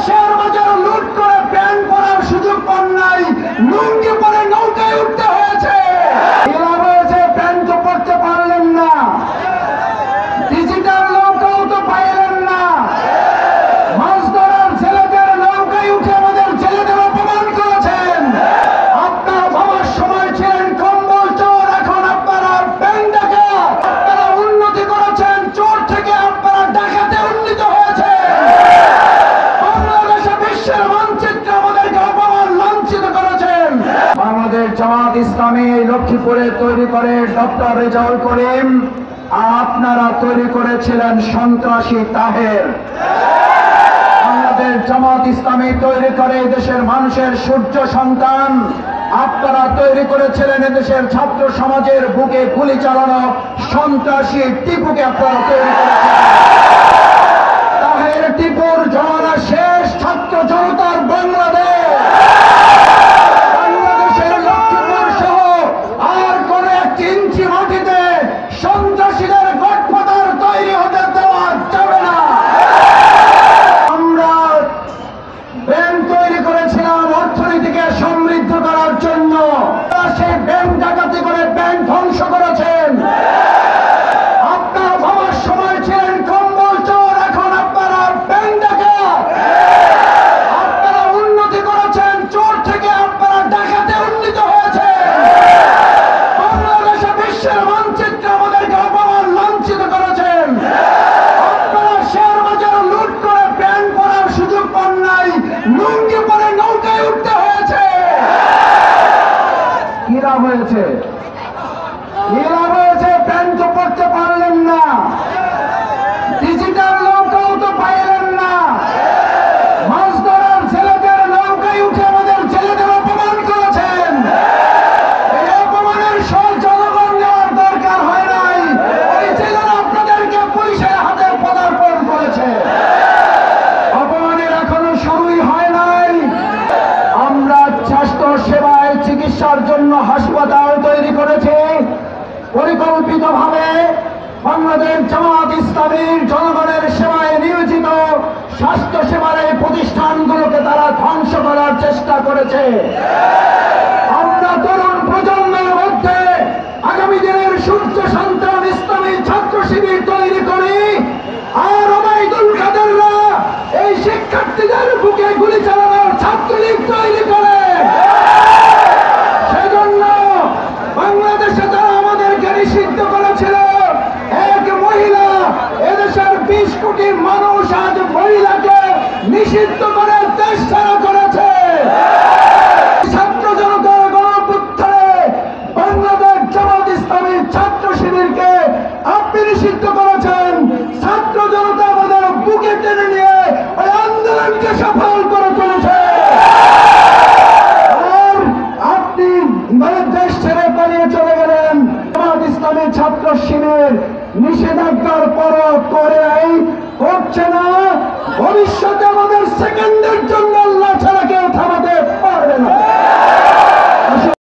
Share বাজার লুট করে প্যান্ট পরার সুযোগ পান নাই, লুঙ্গি পরে নৌকায় উঠতে হয়েছে। লাভ হয়েছে, প্যান্ট তো পরতে পারলেন না, ডিজিটাল নৌকাও তো পাইলেন না। মাছ ধরার ছেলেদের নৌকায় উঠে আমাদের ছেলেদের অপমান করেছেন। আপনারা ভাবার সময় ছিলেন কম্বল চোর, এখন আপনারা ব্যাংক ডাকাত। আপনারা উন্নতি করেছেন, চোর থেকে আপনারা ডাকাতে উন্নীত হয়েছে। বাংলাদেশে বিশ্বের মানচিত্রে আমাদেরকে অপমান লাঞ্ছিত করেছেন। বাংলাদেশ জামাত ইসলামী লক্ষ্মীপুরে তৈরি করে ডক্টর রেজাউল করিম, আপনারা তৈরি করেছিলেন সন্ত্রাসী তাহের। বাংলাদেশ জামাত ইসলামী তৈরি করে দেশের মানুষের সূর্য সন্তান, আপনারা তৈরি করেছিলেন এদেশের ছাত্র সমাজের বুকে গুলি চালানো সন্ত্রাসী টিপুকে। আপনারা তৈরি করেছেন। তাহের টিপুর জমানা শেষ, ছাত্র জনতার বাংলাদেশ। বাংলাদেশের লক্ষ্মীপুর সহ আর কোন এক ইঞ্চি মাটিতে সন্ত্রাসীদের গডফাদার তৈরি হতে দেওয়া যাবে না। আমরা ব্যাংক তৈরি করেছিলাম অর্থনীতিকে সমৃদ্ধ করার জন্য, সেই ব্যাংক ডাকাতি করে ব্যাংক ধ্বংস করেছেন। আপনারা ভাবার সময় ছিলেন কম্বল চোর, এখন আপনারা ব্যাংক ডাকাত। আপনারা উন্নতি করেছেন, চোর থেকে আপনারা ডাকাতে উন্নীত হয়েছে। বাংলাদেশে বিশ্বের মানচিত্রে আমাদেরকে অপমান লাঞ্ছিত করেছেন। আপনারা শেয়ার বাজার লুট করে প্যান্ট পরার সুযোগ পান নাই, লুঙ্গি পরে নৌকায় উঠতে হয়েছে। কি লাভ হয়েছে? কি লাভ হয়েছে? প্যান্ট তো পরতে পারলেন না, ডিজিটাল নৌকাও তো পাইলেন না। মাছ ধরার ছেলেদের নৌকায় উঠে আমাদের ছেলেদের অপমান করেছেন। এই অপমানের সব জনগণ নেওয়ার দরকার হয় নাই, ওই ছেলেরা আপনাদেরকে পুলিশের হাতে পদার্পণ করেছে। অপমানের এখনো শুরুই হয় নাই। আমরা স্বাস্থ্য সেবায় চিকিৎসার জন্য হাসপাতাল তৈরি করেছি পরিকল্পিতভাবে। বাংলাদেশ জামাত ইসলামীর জনগণের সেবায় নিয়োজিত স্বাস্থ্য সেবার এই প্রতিষ্ঠানগুলোকে তারা ধ্বংস করার চেষ্টা করেছে। আমরা তরুণ প্রজন্মের মধ্যে আগামী দিনের সূর্য সন্তান ইসলামী ছাত্র শিবির তৈরি করি, আর ওবায়দুল কাদেররা এই শিক্ষার্থীদের বুকে গুলি চালানোর ছাত্রলীগ তৈরি করে। সেজন্য বাংলাদেশে তারা আমাদেরকে নিষিদ্ধ করেছিল। এক মহিলা, এদেশের 20 কোটি মানুষ আজ মহিলাকে নিষিদ্ধ করে দেশ ছাড়া করেছে। ছাত্র জনতার গণঅভ্যুত্থানে বাংলাদেশ জামাত ইসলামী ছাত্র শিবিরকে আপনি নিষিদ্ধ করে